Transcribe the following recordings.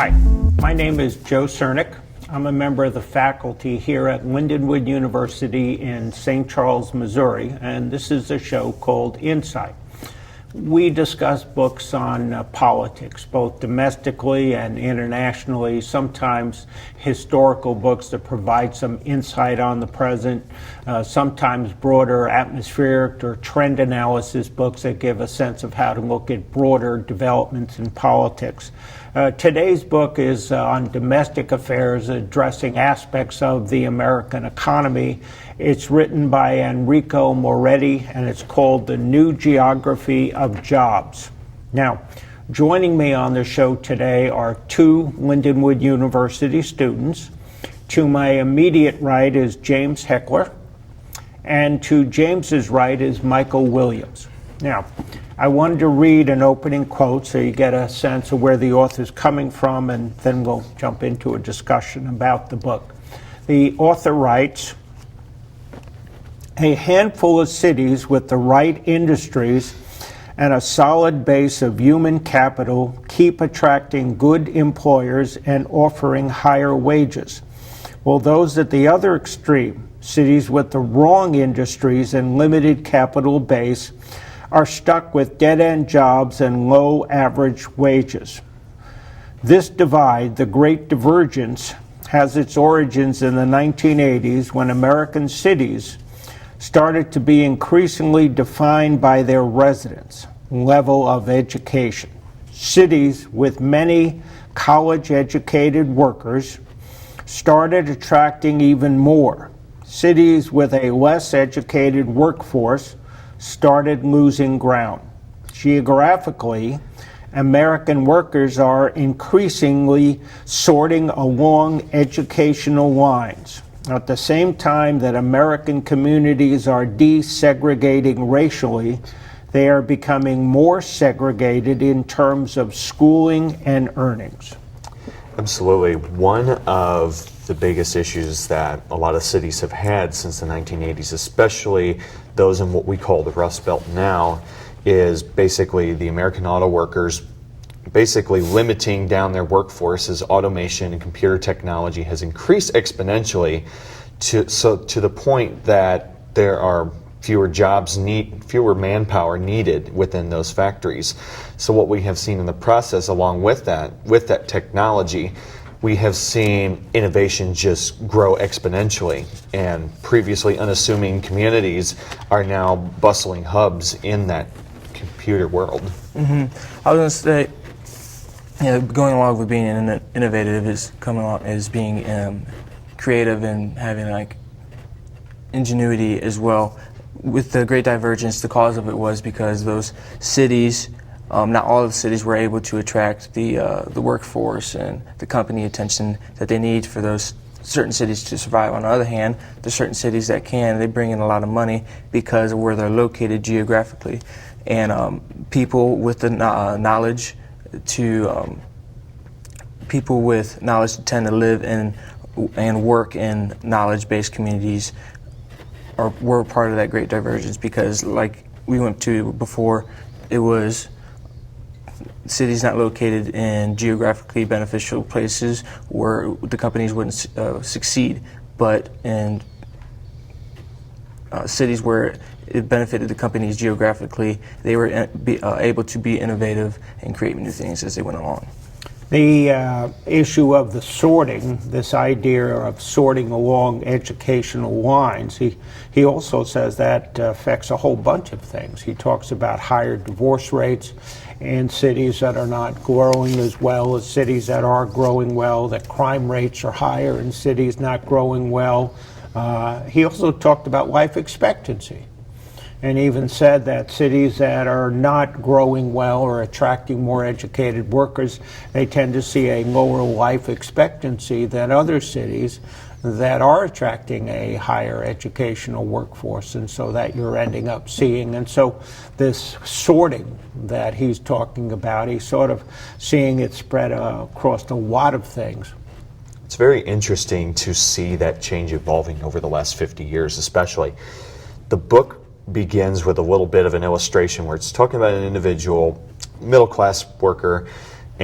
Hi, my name is Joe Cernik. I'm a member of the faculty here at Lindenwood University in St. Charles, Missouri, and this is a show called Insight. We discuss books on politics, both domestically and internationally, sometimes historical books that provide some insight on the present, sometimes broader atmospheric or trend analysis books that give a sense of how to look at broader developments in politics. Today's book is on domestic affairs, addressing aspects of the American economy. It's written by Enrico Moretti, and it's called The New Geography of Jobs. Now, joining me on the show today are two Lindenwood University students. To my immediate right is James Hechler, and to James's right is Michael Williams. Now, I wanted to read an opening quote so you get a sense of where the author's coming from, and then we'll jump into a discussion about the book. The author writes, "A handful of cities with the right industries and a solid base of human capital keep attracting good employers and offering higher wages, while those at the other extreme, cities with the wrong industries and limited capital base, are stuck with dead-end jobs and low average wages. This divide, the Great Divergence, has its origins in the 1980s when American cities started to be increasingly defined by their residents' level of education. Cities with many college-educated workers started attracting even more. Cities with a less educated workforce started losing ground. Geographically, American workers are increasingly sorting along educational lines. At the same time that American communities are desegregating racially, they are becoming more segregated in terms of schooling and earnings." Absolutely. One of the biggest issues that a lot of cities have had since the 1980s, especially those in what we call the Rust Belt now, is basically the American auto workers basically limiting down their workforce as automation and computer technology has increased exponentially to the point that there are fewer manpower needed within those factories. So what we have seen in the process along with that technology, we have seen innovation just grow exponentially, and previously unassuming communities are now bustling hubs in that computer world. I was going to say, going along with being innovative is coming along as being creative and having like ingenuity as well. With the Great Divergence, the cause of it was because those cities, not all of the cities, were able to attract the workforce and the company attention that they need for those certain cities to survive. On the other hand, there's certain cities that they bring in a lot of money because of where they're located geographically, and people with the knowledge tend to live and work in knowledge-based communities. Were part of that Great Divergence, because like we went to before, it was cities not located in geographically beneficial places where the companies wouldn't succeed, but in cities where it benefited the companies geographically, they were able to be innovative and create new things as they went along. The issue of the sorting, this idea of sorting along educational lines, he also says that affects a whole bunch of things. He talks about higher divorce rates in cities that are not growing as well as cities that are growing well, that crime rates are higher in cities not growing well. He also talked about life expectancy, and even said that cities that are not growing well or attracting more educated workers, they tend to see a lower life expectancy than other cities that are attracting a higher educational workforce, and so that you're ending up seeing. And so this sorting that he's talking about, he's sort of seeing it spread across a lot of things. It's very interesting to see that change evolving over the last 50 years, especially. The book begins with a little bit of an illustration where it's talking about an individual, middle-class worker,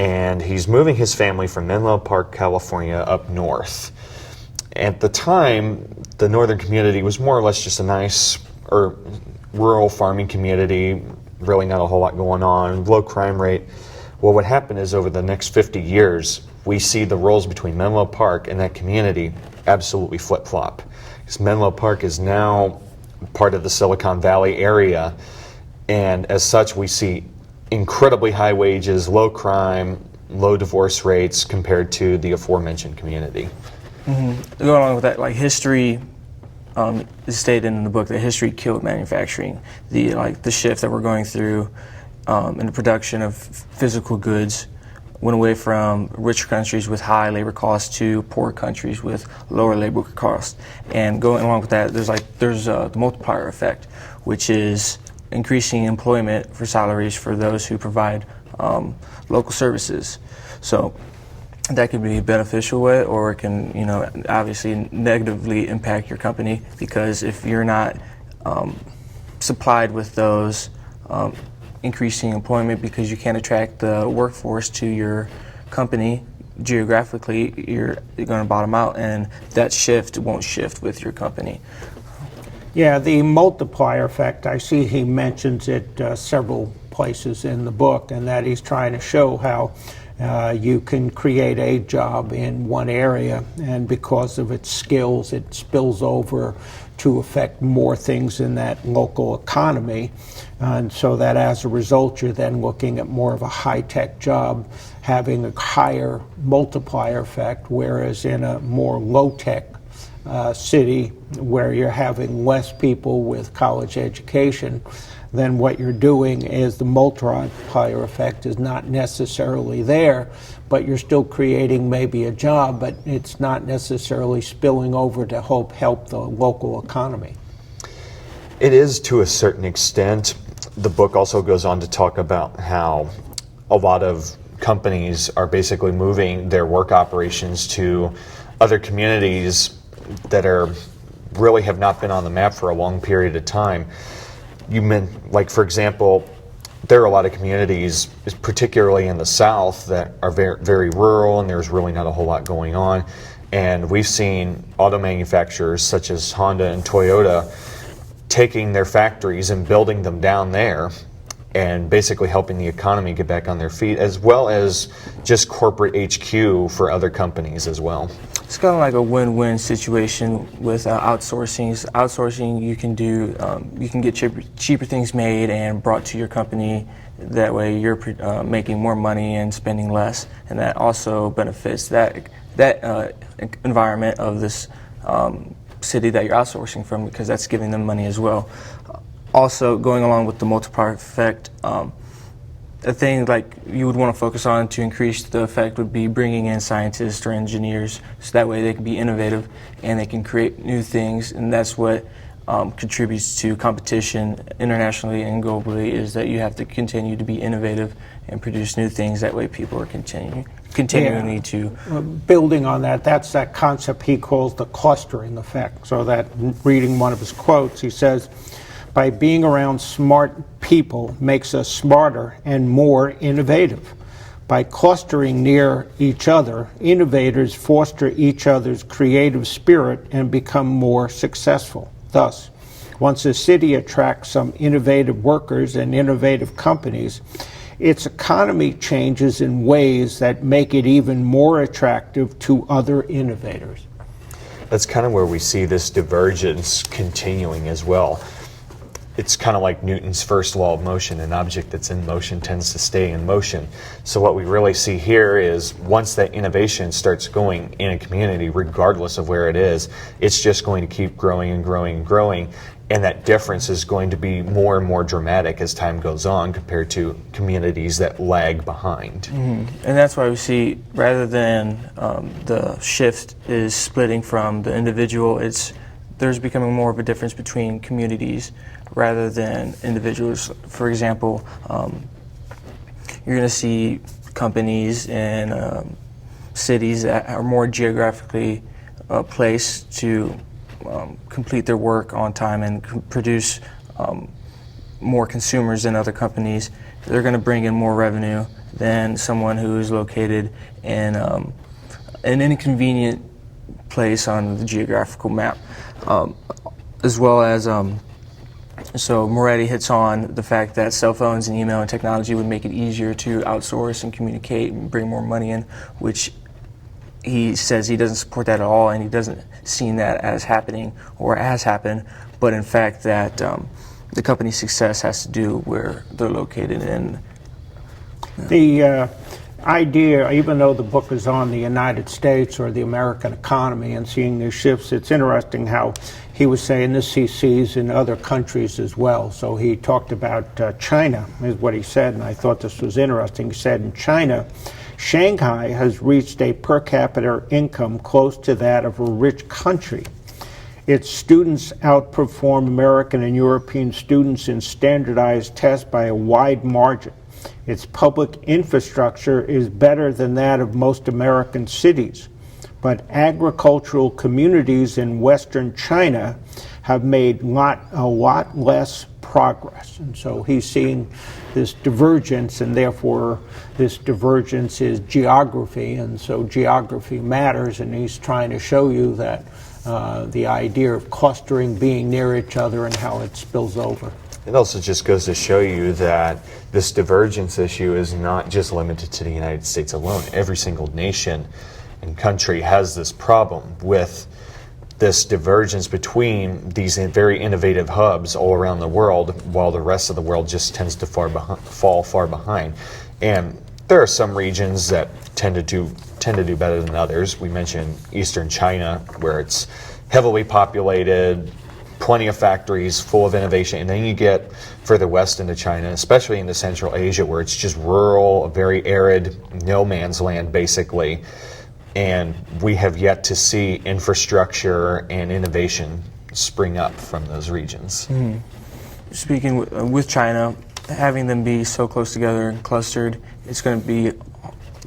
and he's moving his family from Menlo Park, California, up north. At the time, the northern community was more or less just a nice or rural farming community, really not a whole lot going on, low crime rate. Well, what happened is over the next 50 years, we see the roles between Menlo Park and that community absolutely flip-flop. Because Menlo Park is now part of the Silicon Valley area, and as such, we see incredibly high wages, low crime, low divorce rates compared to the aforementioned community. Going along with that, like history is stated in the book that history killed manufacturing. The shift that we're going through in the production of physical goods went away from richer countries with high labor costs to poor countries with lower labor costs. And going along with that, there's the multiplier effect, which is increasing employment for salaries for those who provide local services. So that could be a beneficial way, or it can, obviously negatively impact your company, because if you're not supplied with those increasing employment because you can't attract the workforce to your company geographically, you're going to bottom out, and that shift won't shift with your company. Yeah, the multiplier effect, I see he mentions it several places in the book, and that he's trying to show how you can create a job in one area, and because of its skills, it spills over to affect more things in that local economy. And so that as a result, you're then looking at more of a high-tech job, having a higher multiplier effect, whereas in a more low-tech city where you're having less people with college education, then what you're doing is the multiplier effect is not necessarily there, but you're still creating maybe a job, but it's not necessarily spilling over to help the local economy. It is to a certain extent. The book also goes on to talk about how a lot of companies are basically moving their work operations to other communities that really have not been on the map for a long period of time. For example, there are a lot of communities, particularly in the South, that are very, very rural, and there's really not a whole lot going on. And we've seen auto manufacturers such as Honda and Toyota taking their factories and building them down there, and basically helping the economy get back on their feet, as well as just corporate HQ for other companies as well. It's kind of like a win-win situation with outsourcing. Outsourcing, you can get cheaper things made and brought to your company. That way, you're making more money and spending less, and that also benefits that environment of this city that you're outsourcing from, because that's giving them money as well. Also, going along with the multiplier effect, a thing like you would want to focus on to increase the effect would be bringing in scientists or engineers, so that way they can be innovative and they can create new things, and that's what contributes to competition internationally and globally, is that you have to continue to be innovative and produce new things. That way people are continuing to... Building on that, that's that concept he calls the clustering effect. So that, reading one of his quotes, he says, by being around smart people makes us smarter and more innovative. By clustering near each other, innovators foster each other's creative spirit and become more successful. Thus, once a city attracts some innovative workers and innovative companies, its economy changes in ways that make it even more attractive to other innovators. That's kind of where we see this divergence continuing as well. It's kind of like Newton's first law of motion. An object that's in motion tends to stay in motion. So what we really see here is once that innovation starts going in a community, regardless of where it is, it's just going to keep growing and growing and growing. And that difference is going to be more and more dramatic as time goes on compared to communities that lag behind. And that's why we see, rather than the shift is splitting from the individual, there's becoming more of a difference between communities rather than individuals. For example, you're going to see companies in cities that are more geographically placed to complete their work on time and produce more consumers than other companies. they're going to bring in more revenue than someone who is located in an inconvenient place on the geographical map, as well as so Moretti hits on the fact that cell phones and email and technology would make it easier to outsource and communicate and bring more money in, which he says he doesn't support that at all, and he doesn't see that as happening or has happened, but in fact that the company's success has to do where they're located in. The idea, even though the book is on the United States or the American economy and seeing these shifts, it's interesting how he was saying this he sees in other countries as well. So he talked about China, is what he said, and I thought this was interesting. He said in China, Shanghai has reached a per capita income close to that of a rich country. Its students outperform American and European students in standardized tests by a wide margin. Its public infrastructure is better than that of most American cities. But agricultural communities in Western China have made a lot less progress. And so he's seeing this divergence, and therefore this divergence is geography, and so geography matters, and he's trying to show you that the idea of clustering, being near each other, and how it spills over. It also just goes to show you that this divergence issue is not just limited to the United States alone. Every single nation and country has this problem with this divergence between these very innovative hubs all around the world, while the rest of the world just tends to fall far behind. And there are some regions that tend to do better than others. We mentioned Eastern China, where it's heavily populated, plenty of factories, full of innovation, and then you get further west into China, especially into Central Asia, where it's just rural, very arid, no man's land basically, and we have yet to see infrastructure and innovation spring up from those regions. Mm-hmm. Speaking with China, having them be so close together and clustered, it's going to be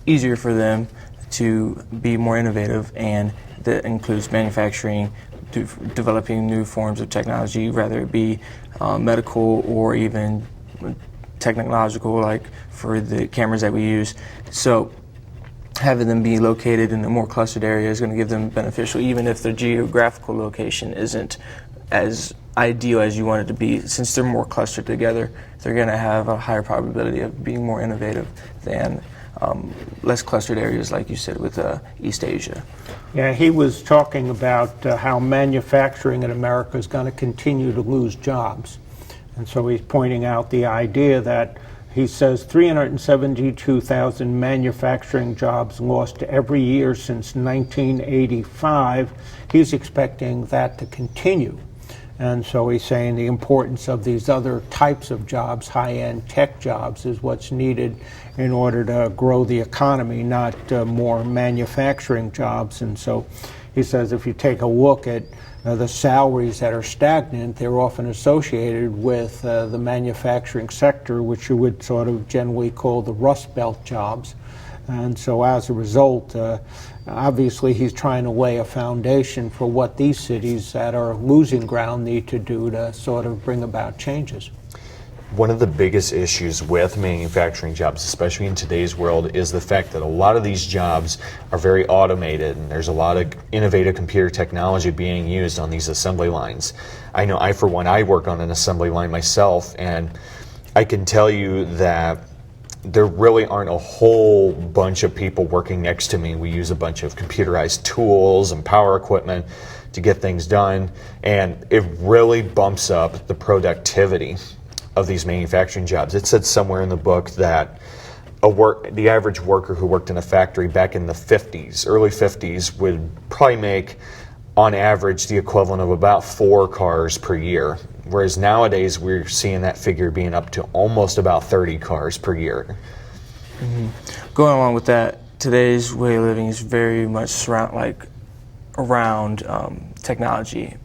easier for them to be more innovative, and that includes manufacturing, developing new forms of technology, whether it be medical or even technological, like for the cameras that we use. So having them be located in a more clustered area is going to give them beneficial, even if their geographical location isn't as ideal as you want it to be. Since they're more clustered together, they're going to have a higher probability of being more innovative than less clustered areas, like you said, with East Asia. Yeah, he was talking about how manufacturing in America is going to continue to lose jobs. And so he's pointing out the idea that he says 372,000 manufacturing jobs lost every year since 1985. He's expecting that to continue. And so he's saying the importance of these other types of jobs, high-end tech jobs, is what's needed in order to grow the economy, not more manufacturing jobs. And so he says if you take a look at the salaries that are stagnant, they're often associated with the manufacturing sector, which you would sort of generally call the Rust Belt jobs. And so as a result, obviously he's trying to lay a foundation for what these cities that are losing ground need to do to sort of bring about changes. One of the biggest issues with manufacturing jobs, especially in today's world, is the fact that a lot of these jobs are very automated, and there's a lot of innovative computer technology being used on these assembly lines. I know for one, I work on an assembly line myself, and I can tell you that there really aren't a whole bunch of people working next to me. We use a bunch of computerized tools and power equipment to get things done, and it really bumps up the productivity of these manufacturing jobs. It said somewhere in the book that the average worker who worked in a factory back in the 50s, early 50s, would probably make, on average, the equivalent of about 4 cars per year. Whereas nowadays we're seeing that figure being up to almost about 30 cars per year. Mm-hmm. Going along with that, today's way of living is very much around technology,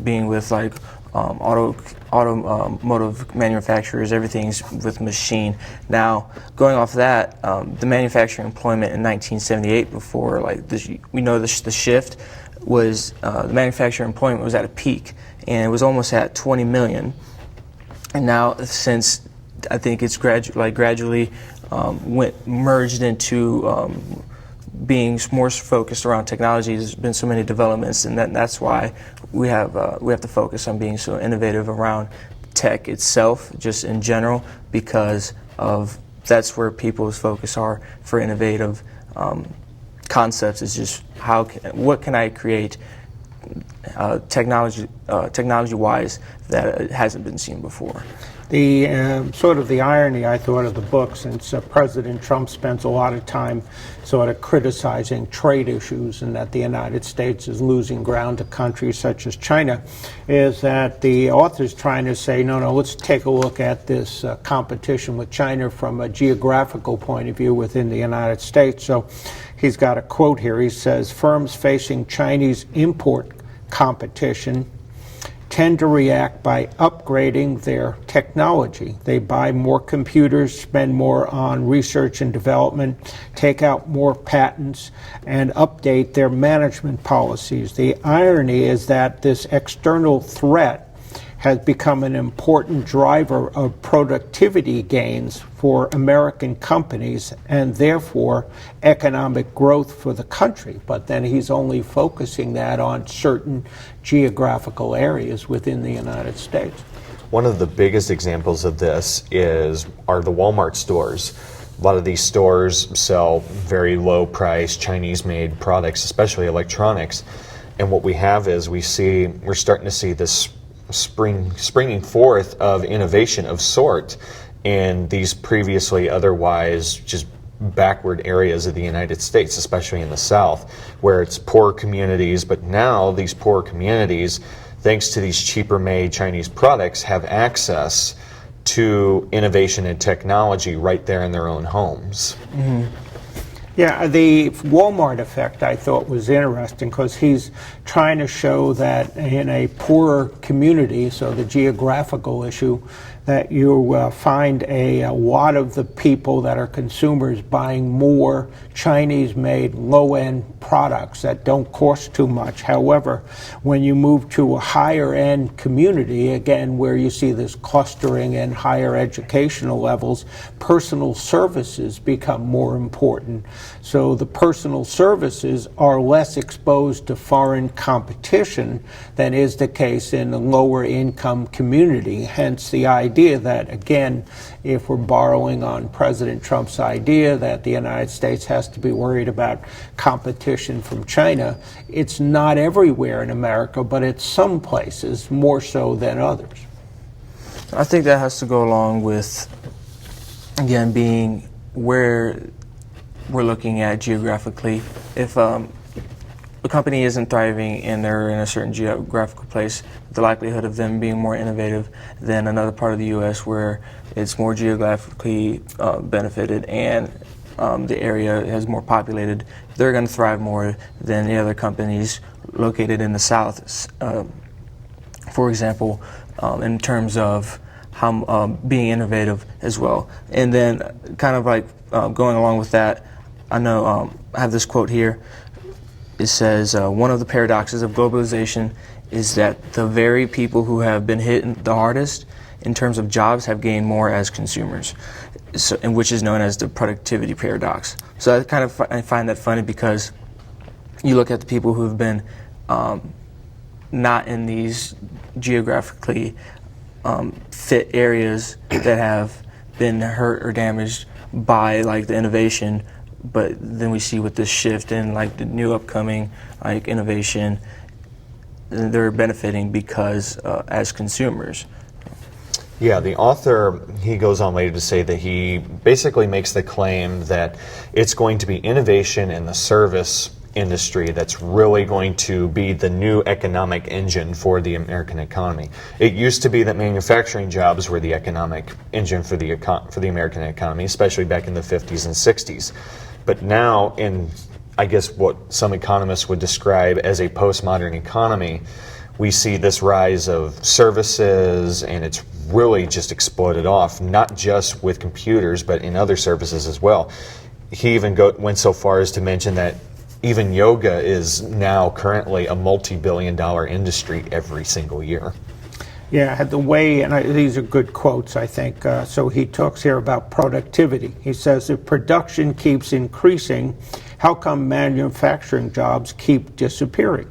being with like automotive manufacturers. Everything's with machine. Now, going off that, the manufacturing employment in 1978, before we know the shift was the manufacturing employment was at a peak, and it was almost at 20 million. And now, since I think it's gradually merged into being more focused around technology. There's been so many developments, and that's why we have to focus on being so innovative around tech itself, just in general, because of that's where people's focus are for innovative concepts. Is just what can I create technology-wise that hasn't been seen before. The sort of the irony, I thought, of the book, since President Trump spends a lot of time sort of criticizing trade issues and that the United States is losing ground to countries such as China, is that the author's trying to say, no, let's take a look at this competition with China from a geographical point of view within the United States. So he's got a quote here. He says, firms facing Chinese import competition tend to react by upgrading their technology. They buy more computers, spend more on research and development, take out more patents, and update their management policies. The irony is that this external threat has become an important driver of productivity gains for American companies and therefore economic growth for the country. But then he's only focusing that on certain geographical areas within the United States. One of the biggest examples of this are the Walmart stores. A lot of these stores sell very low price Chinese-made products, especially electronics. And what we have is we're starting to see this springing forth of innovation of sort in these previously otherwise just backward areas of the United States, especially in the South, where it's poor communities. But now these poor communities, thanks to these cheaper made Chinese products, have access to innovation and technology right there in their own homes. Mm-hmm. Yeah, the Walmart effect I thought was interesting because he's trying to show that in a poorer community, so the geographical issue, that you find a lot of the people that are consumers buying more Chinese-made low-end products that don't cost too much. However, when you move to a higher-end community, again, where you see this clustering and higher educational levels, personal services become more important. So the personal services are less exposed to foreign competition than is the case in a lower-income community. Hence the idea that, again, if we're borrowing on President Trump's idea that the United States has to be worried about competition from China, it's not everywhere in America, but it's some places more so than others. I think that has to go along with, again, being where we're looking at geographically. If a company isn't thriving and they're in a certain geographical place, the likelihood of them being more innovative than another part of the U.S. where it's more geographically benefited and the area is more populated, they're going to thrive more than the other companies located in the South. For example, in terms of how being innovative as well. And then kind of like going along with that, I know I have this quote here. It says, one of the paradoxes of globalization is that the very people who have been hit the hardest in terms of jobs have gained more as consumers, and which is known as the productivity paradox. So I find that funny because you look at the people who have been not in these geographically fit areas that have been hurt or damaged by like the innovation, but then we see with this shift in like the new upcoming like innovation, they're benefiting because as consumers. Yeah, the author, he goes on later to say that he basically makes the claim that it's going to be innovation in the service industry that's really going to be the new economic engine for the American economy. It used to be that manufacturing jobs were the economic engine for the American economy, especially back in the 50s and 60s. But now, in I guess what some economists would describe as a postmodern economy, we see this rise of services, and it's really just exploded off, not just with computers, but in other services as well. He even went so far as to mention that even yoga is now currently a multi-billion-dollar industry every single year. Yeah, the way, and these are good quotes, I think. So he talks here about productivity. He says, if production keeps increasing, how come manufacturing jobs keep disappearing?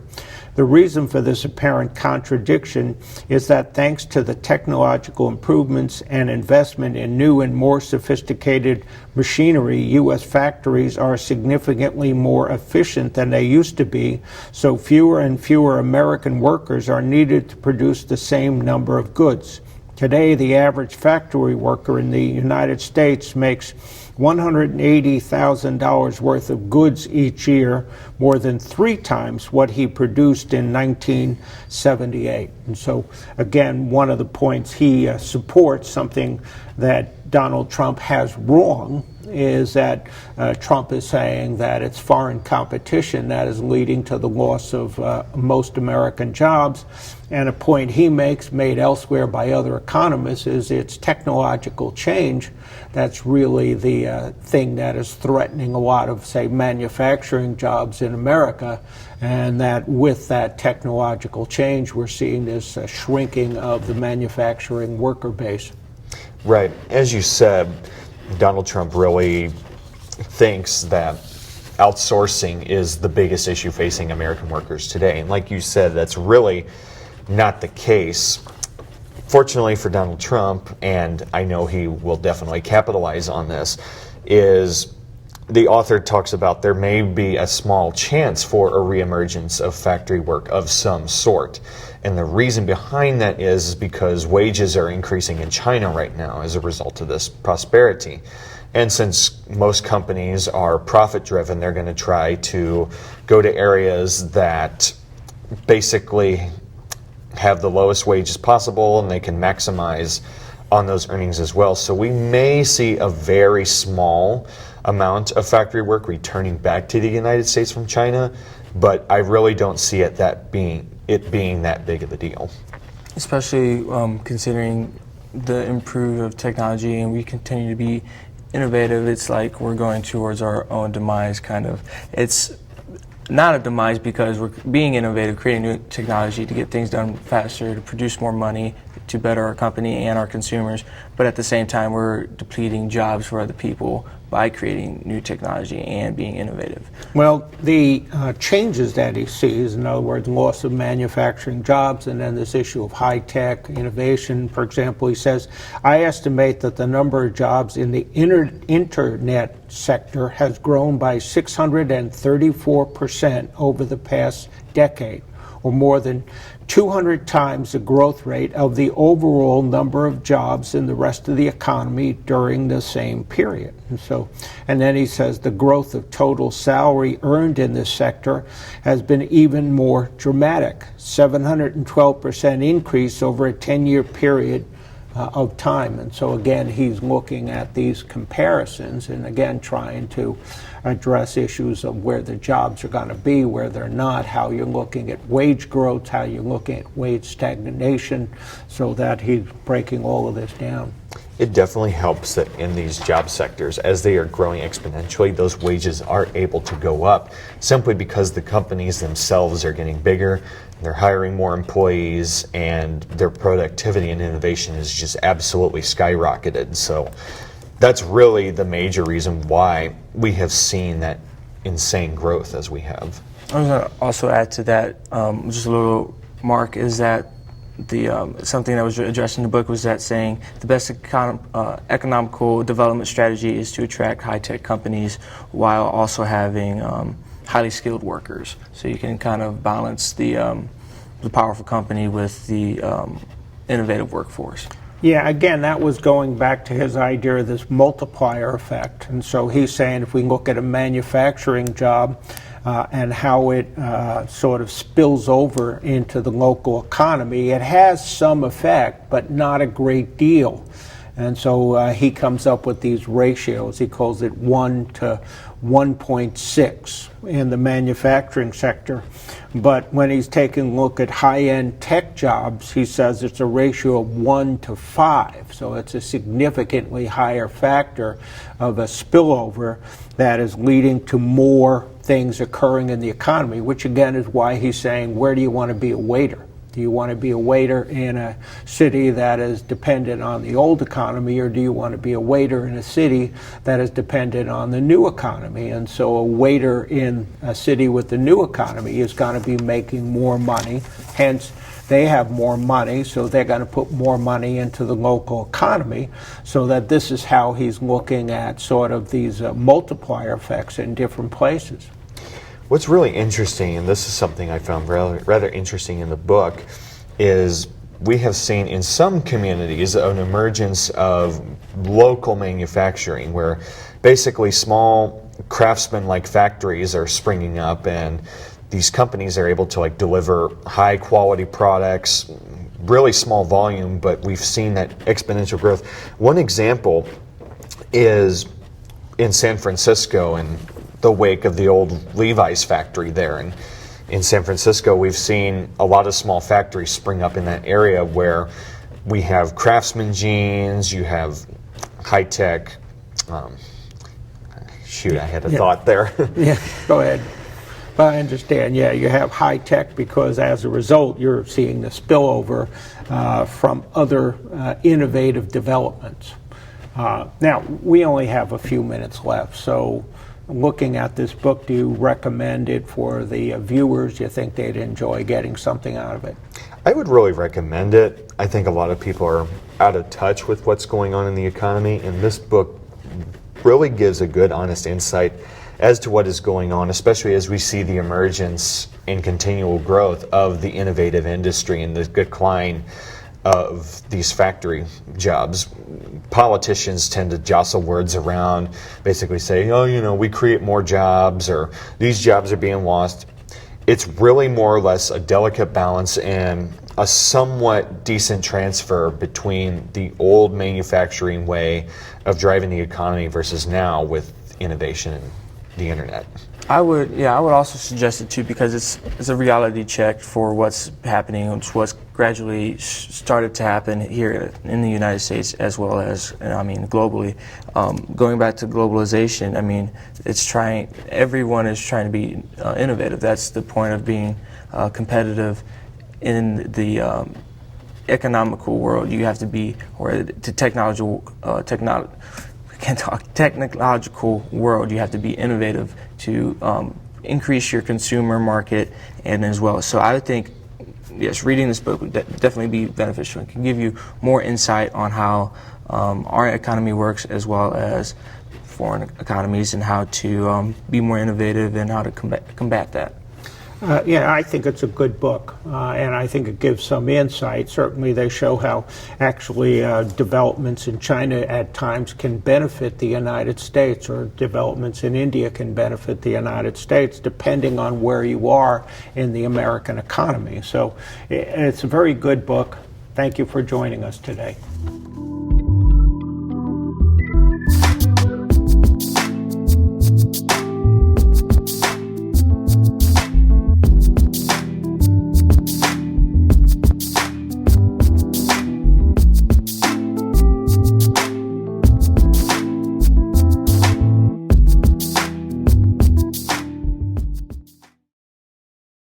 The reason for this apparent contradiction is that thanks to the technological improvements and investment in new and more sophisticated machinery, U.S. factories are significantly more efficient than they used to be, so fewer and fewer American workers are needed to produce the same number of goods. Today, the average factory worker in the United States makes $180,000 worth of goods each year, more than 3 times what he produced in 1978. And so, again, one of the points he supports, something that Donald Trump has wrong, is that Trump is saying that it's foreign competition that is leading to the loss of most American jobs. And a point he makes, made elsewhere by other economists, is it's technological change that's really the thing that is threatening a lot of, say, manufacturing jobs in America, and that with that technological change, we're seeing this shrinking of the manufacturing worker base. Right. As you said, Donald Trump really thinks that outsourcing is the biggest issue facing American workers today. And like you said, that's really not the case. Fortunately for Donald Trump, and I know he will definitely capitalize on this, is the author talks about there may be a small chance for a reemergence of factory work of some sort. And the reason behind that is because wages are increasing in China right now as a result of this prosperity. And since most companies are profit-driven, they're going to try to go to areas that basically have the lowest wages possible, and they can maximize on those earnings as well. So we may see a very small amount of factory work returning back to the United States from China, but I really don't see it being that big of a deal. Especially considering the improvement of technology, and we continue to be innovative. It's like we're going towards our own demise, kind of. It's not a demise because we're being innovative, creating new technology to get things done faster, to produce more money, to better our company and our consumers. But at the same time, we're depleting jobs for other people by creating new technology and being innovative. Well, the changes that he sees, in other words, loss of manufacturing jobs, and then this issue of high-tech innovation, for example, he says, I estimate that the number of jobs in the internet sector has grown by 634% over the past decade, or more than 200 times the growth rate of the overall number of jobs in the rest of the economy during the same period. And then he says the growth of total salary earned in this sector has been even more dramatic, 712% increase over a 10-year period of time. And so again, he's looking at these comparisons and again trying to address issues of where the jobs are going to be, where they're not, how you're looking at wage growth, how you're looking at wage stagnation, so that he's breaking all of this down. It definitely helps that in these job sectors, as they are growing exponentially, those wages are able to go up simply because the companies themselves are getting bigger, they're hiring more employees, and their productivity and innovation is just absolutely skyrocketed. So that's really the major reason why we have seen that insane growth as we have. I was going to also add to that, just a little mark, is that something that was addressed in the book was that saying the best economical development strategy is to attract high-tech companies while also having highly skilled workers. So you can kind of balance the powerful company with the innovative workforce. Yeah, again, that was going back to his idea of this multiplier effect. And so he's saying if we look at a manufacturing job and how it sort of spills over into the local economy, it has some effect, but not a great deal. And so he comes up with these ratios. He calls it 1 to 1.6 in the manufacturing sector. But when he's taking a look at high-end tech jobs, he says it's a ratio of 1 to 5. So it's a significantly higher factor of a spillover that is leading to more things occurring in the economy, which again is why he's saying, where do you want to be a waiter? Do you want to be a waiter in a city that is dependent on the old economy, or do you want to be a waiter in a city that is dependent on the new economy? And so a waiter in a city with the new economy is going to be making more money, hence they have more money, so they're going to put more money into the local economy, so that this is how he's looking at sort of these multiplier effects in different places. What's really interesting, and this is something I found rather interesting in the book, is we have seen in some communities an emergence of local manufacturing, where basically small craftsman-like factories are springing up, and these companies are able to like deliver high quality products, really small volume, but we've seen that exponential growth. One example is in San Francisco, in the wake of the old Levi's factory there. And in San Francisco, we've seen a lot of small factories spring up in that area where we have craftsman jeans, you have high-tech, shoot, I had a thought there. Yeah, go ahead. Well, I understand. Yeah, you have high tech because as a result, you're seeing the spillover from other innovative developments. Now, we only have a few minutes left, so looking at this book, do you recommend it for the viewers? Do you think they'd enjoy getting something out of it? I would really recommend it. I think a lot of people are out of touch with what's going on in the economy, and this book really gives a good, honest insight as to what is going on, especially as we see the emergence and continual growth of the innovative industry and the decline of these factory jobs. Politicians tend to jostle words around, basically say, oh, you know, we create more jobs, or these jobs are being lost. It's really more or less a delicate balance and a somewhat decent transfer between the old manufacturing way of driving the economy versus now with innovation and the internet. I would also suggest it too, because it's a reality check for what's happening, what's gradually started to happen here in the United States as well as, globally. Going back to globalization, everyone is trying to be innovative. That's the point of being competitive in the economical world. You have to be, or the technological world, you have to be innovative to increase your consumer market and as well. So I would think, yes, reading this book would definitely be beneficial. It can give you more insight on how our economy works as well as foreign economies, and how to be more innovative and how to combat that. Yeah, I think it's a good book, and I think it gives some insight. Certainly they show how actually developments in China at times can benefit the United States, or developments in India can benefit the United States, depending on where you are in the American economy. So it's a very good book. Thank you for joining us today.